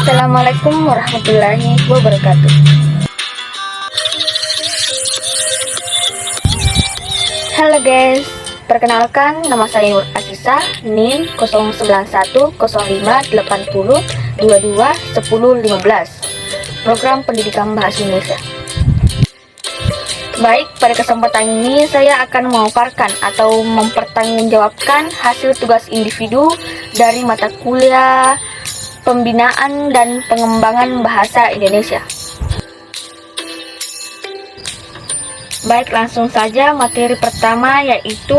Assalamualaikum warahmatullahi wabarakatuh. Halo guys, perkenalkan nama saya Nur Asisa, NIM 0919080221015, Program Pendidikan Bahasa Indonesia. Baik, pada kesempatan ini saya akan memaparkan atau mempertanggungjawabkan hasil tugas individu dari mata kuliah Pembinaan dan Pengembangan Bahasa Indonesia. Baik, langsung saja materi pertama yaitu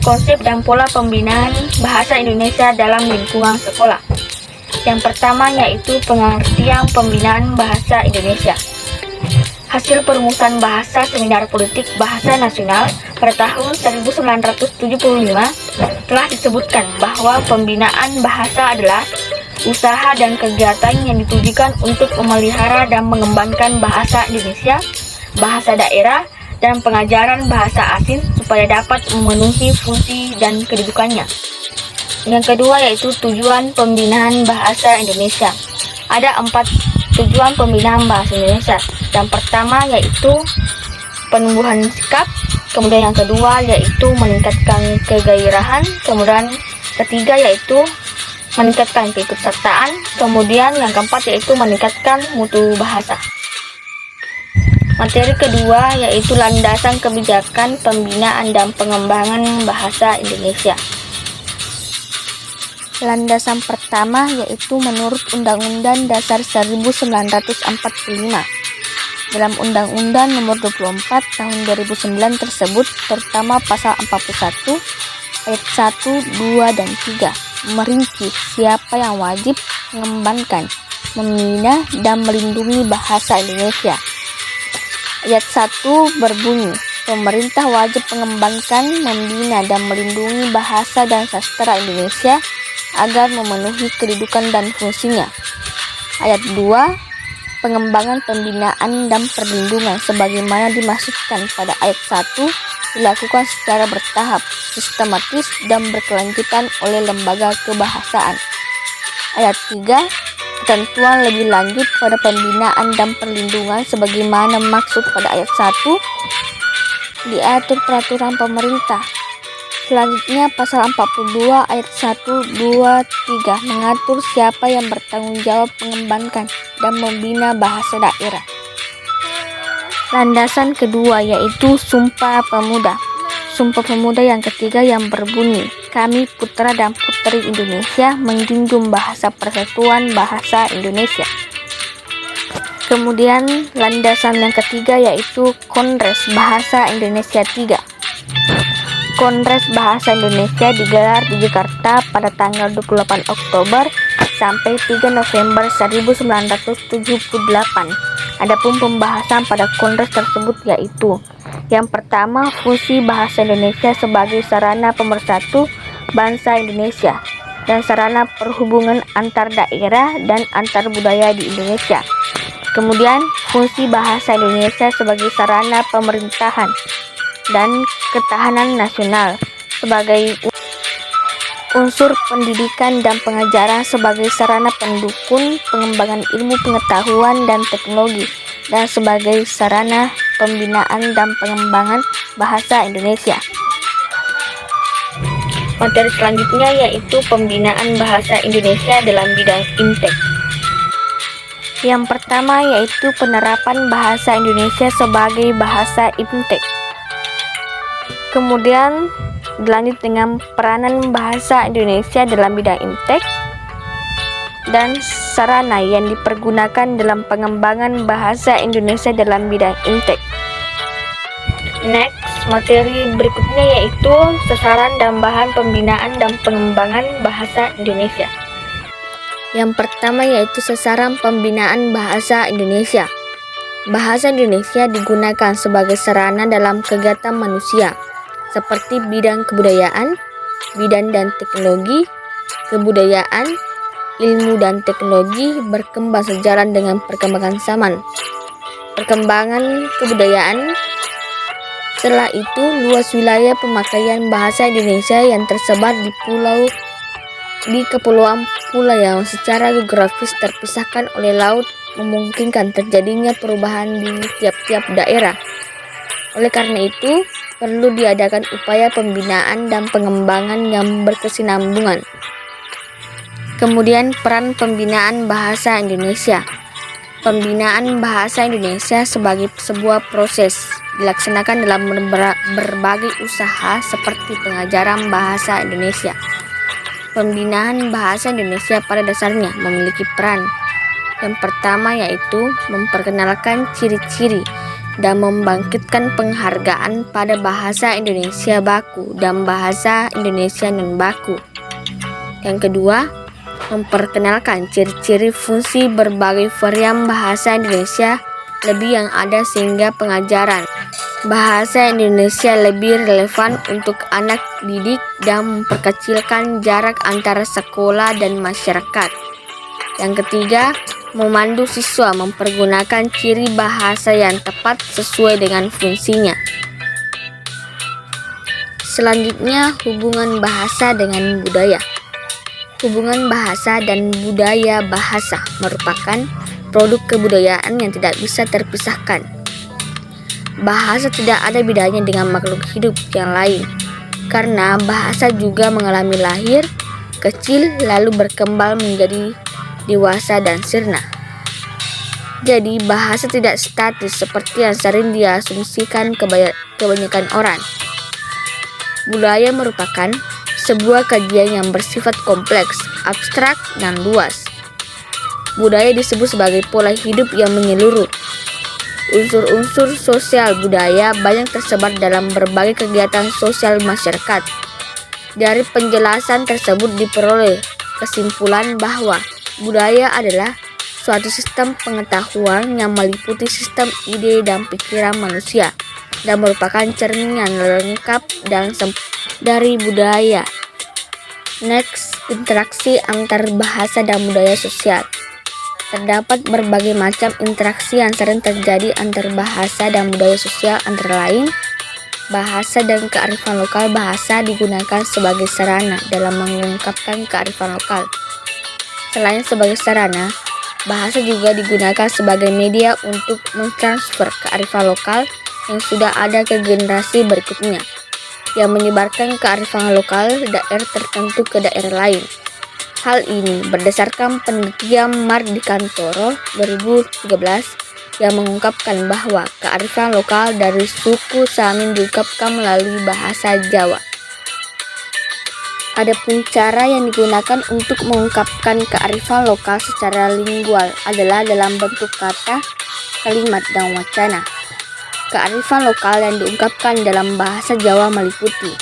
konsep dan pola pembinaan bahasa Indonesia dalam lingkungan sekolah. Yang pertama yaitu pengertian pembinaan bahasa Indonesia. Hasil perumusan bahasa Seminar Politik Bahasa Nasional pada tahun 1975 telah disebutkan bahwa pembinaan bahasa adalah usaha dan kegiatan yang ditujukan untuk memelihara dan mengembangkan bahasa Indonesia, bahasa daerah, dan pengajaran bahasa asing supaya dapat memenuhi fungsi dan kedudukannya. Yang kedua yaitu tujuan pembinaan bahasa Indonesia. Ada 4 tujuan pembinaan bahasa Indonesia. Yang pertama yaitu penumbuhan sikap, kemudian yang kedua yaitu meningkatkan kegairahan, kemudian ketiga yaitu meningkatkan keikutsertaan, kemudian yang keempat yaitu meningkatkan mutu bahasa. Materi kedua yaitu landasan kebijakan pembinaan dan pengembangan bahasa Indonesia. Landasan pertama yaitu menurut Undang-Undang Dasar 1945. Dalam Undang-Undang Nomor 24 Tahun 2009 tersebut, terutama Pasal 41 Ayat 1, 2, dan 3 merinci siapa yang wajib mengembangkan, membina, dan melindungi bahasa Indonesia. Ayat 1 berbunyi, pemerintah wajib mengembangkan, membina, dan melindungi bahasa dan sastra Indonesia agar memenuhi kedudukan dan fungsinya. Ayat 2, pengembangan, pembinaan, dan perlindungan sebagaimana dimaksudkan pada ayat 1 dilakukan secara bertahap, sistematis, dan berkelanjutan oleh lembaga kebahasaan. Ayat 3, ketentuan lebih lanjut pada pembinaan dan perlindungan sebagaimana maksud pada ayat 1 diatur peraturan pemerintah. Selanjutnya pasal 42 ayat 1, 2, 3 mengatur siapa yang bertanggung jawab mengembangkan dan membina bahasa daerah. Landasan kedua yaitu Sumpah Pemuda. Sumpah Pemuda yang ketiga yang berbunyi, kami putra dan putri Indonesia menjunjung bahasa persatuan bahasa Indonesia. Kemudian landasan yang ketiga yaitu Kongres Bahasa Indonesia 3. Kongres Bahasa Indonesia digelar di Jakarta pada tanggal 28 Oktober sampai 3 November 1978. Adapun pembahasan pada kongres tersebut yaitu yang pertama, fungsi bahasa Indonesia sebagai sarana pemersatu bangsa Indonesia dan sarana perhubungan antar daerah dan antar budaya di Indonesia. Kemudian, fungsi bahasa Indonesia sebagai sarana pemerintahan dan ketahanan nasional, sebagai unsur pendidikan dan pengajaran sebagai sarana pendukung pengembangan ilmu pengetahuan dan teknologi, dan sebagai sarana pembinaan dan pengembangan bahasa Indonesia. Materi selanjutnya yaitu pembinaan bahasa Indonesia dalam bidang Intek. Yang pertama yaitu penerapan bahasa Indonesia sebagai bahasa Intek. Kemudian dilanjut dengan peranan bahasa Indonesia dalam bidang Intek dan sarana yang dipergunakan dalam pengembangan bahasa Indonesia dalam bidang Intek. Next, materi berikutnya yaitu sasaran dan bahan pembinaan dan pengembangan bahasa Indonesia. Yang pertama yaitu sasaran pembinaan bahasa Indonesia. Bahasa Indonesia digunakan sebagai sarana dalam kegiatan manusia, seperti bidang kebudayaan, bidang dan teknologi, kebudayaan, ilmu dan teknologi berkembang sejalan dengan perkembangan zaman. Perkembangan kebudayaan. Setelah itu, luas wilayah pemakaian bahasa Indonesia yang tersebar di pulau di kepulauan yang secara geografis terpisahkan oleh laut memungkinkan terjadinya perubahan di tiap-tiap daerah. Oleh karena itu, perlu diadakan upaya pembinaan dan pengembangan yang berkesinambungan. Kemudian, peran pembinaan bahasa Indonesia. Pembinaan bahasa Indonesia sebagai sebuah proses dilaksanakan dalam berbagai usaha seperti pengajaran bahasa Indonesia. Pembinaan bahasa Indonesia pada dasarnya memiliki peran. Yang pertama yaitu memperkenalkan ciri-ciri dan membangkitkan penghargaan pada bahasa Indonesia baku dan bahasa Indonesia non-baku. Yang kedua, memperkenalkan ciri-ciri fungsi berbagai varian bahasa Indonesia lebih yang ada sehingga pengajaran bahasa Indonesia lebih relevan untuk anak didik dan memperkecilkan jarak antara sekolah dan masyarakat. Yang ketiga, memandu siswa mempergunakan ciri bahasa yang tepat sesuai dengan fungsinya. Selanjutnya, hubungan bahasa dengan budaya. Hubungan bahasa dan budaya bahasa merupakan produk kebudayaan yang tidak bisa terpisahkan. Bahasa tidak ada bedanya dengan makhluk hidup yang lain, karena bahasa juga mengalami lahir, kecil, lalu berkembang menjadi dewasa dan sirna. Jadi, bahasa tidak statis seperti yang sering diasumsikan kebanyakan orang. Budaya merupakan sebuah kajian yang bersifat kompleks, abstrak, dan luas. Budaya disebut sebagai pola hidup yang menyeluruh. Unsur-unsur sosial budaya banyak tersebar dalam berbagai kegiatan sosial masyarakat. Dari penjelasan tersebut diperoleh kesimpulan bahwa budaya adalah suatu sistem pengetahuan yang meliputi sistem ide dan pikiran manusia dan merupakan cermin yang lengkap dan dari budaya. Next, interaksi antar bahasa dan budaya sosial. Terdapat berbagai macam interaksi yang sering terjadi antar bahasa dan budaya sosial, antara lain bahasa dan kearifan lokal. Bahasa digunakan sebagai sarana dalam mengungkapkan kearifan lokal. Selain sebagai sarana, bahasa juga digunakan sebagai media untuk mentransfer kearifan lokal yang sudah ada ke generasi berikutnya, yang menyebarkan kearifan lokal daerah tertentu ke daerah lain. Hal ini berdasarkan penelitian Mardikantoro 2013 yang mengungkapkan bahwa kearifan lokal dari suku Samin diungkapkan melalui bahasa Jawa. Adapun cara yang digunakan untuk mengungkapkan kearifan lokal secara lingual adalah dalam bentuk kata, kalimat, dan wacana. Kearifan lokal yang diungkapkan dalam bahasa Jawa meliputi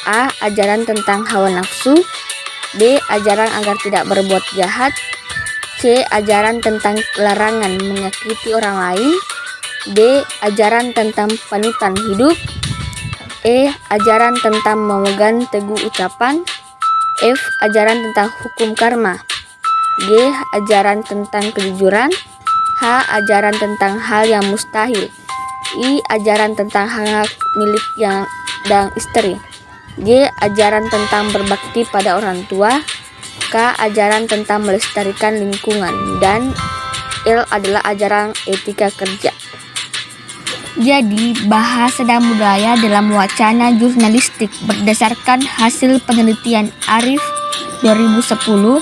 A. Ajaran tentang hawa nafsu, B. Ajaran agar tidak berbuat jahat, C. Ajaran tentang larangan menyakiti orang lain, D. Ajaran tentang panutan hidup, E. Ajaran tentang memegang teguh ucapan, F. Ajaran tentang hukum karma, G. Ajaran tentang kejujuran, H. Ajaran tentang hal yang mustahil, I. Ajaran tentang hak milik dan istri, J. Ajaran tentang berbakti pada orang tua, K. Ajaran tentang melestarikan lingkungan, dan L adalah ajaran etika kerja. Jadi, bahasa dan budaya dalam wacana jurnalistik berdasarkan hasil penelitian Arif 2010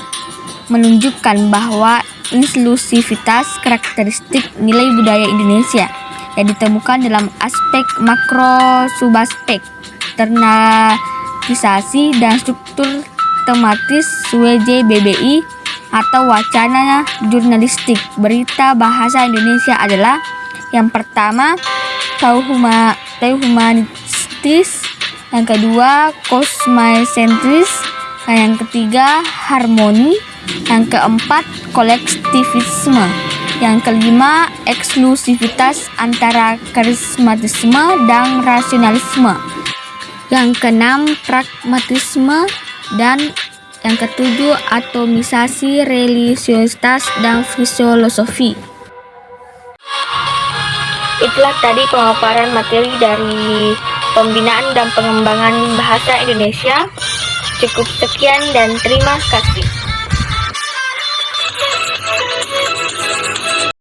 menunjukkan bahwa inklusivitas karakteristik nilai budaya Indonesia yang ditemukan dalam aspek makro, subaspek, tematisasi, dan struktur tematis WJBBI atau wacana jurnalistik berita bahasa Indonesia adalah yang pertama, humanistis, yang kedua, kosmosentris, yang ketiga, harmoni, yang keempat, kolektivisme, yang kelima, eksklusivitas antara karismatisme dan rasionalisme, yang keenam, pragmatisme, dan yang ketujuh, atomisasi, religiositas, dan filosofi. Itulah tadi pemaparan materi dari pembinaan dan pengembangan bahasa Indonesia. Cukup sekian dan terima kasih.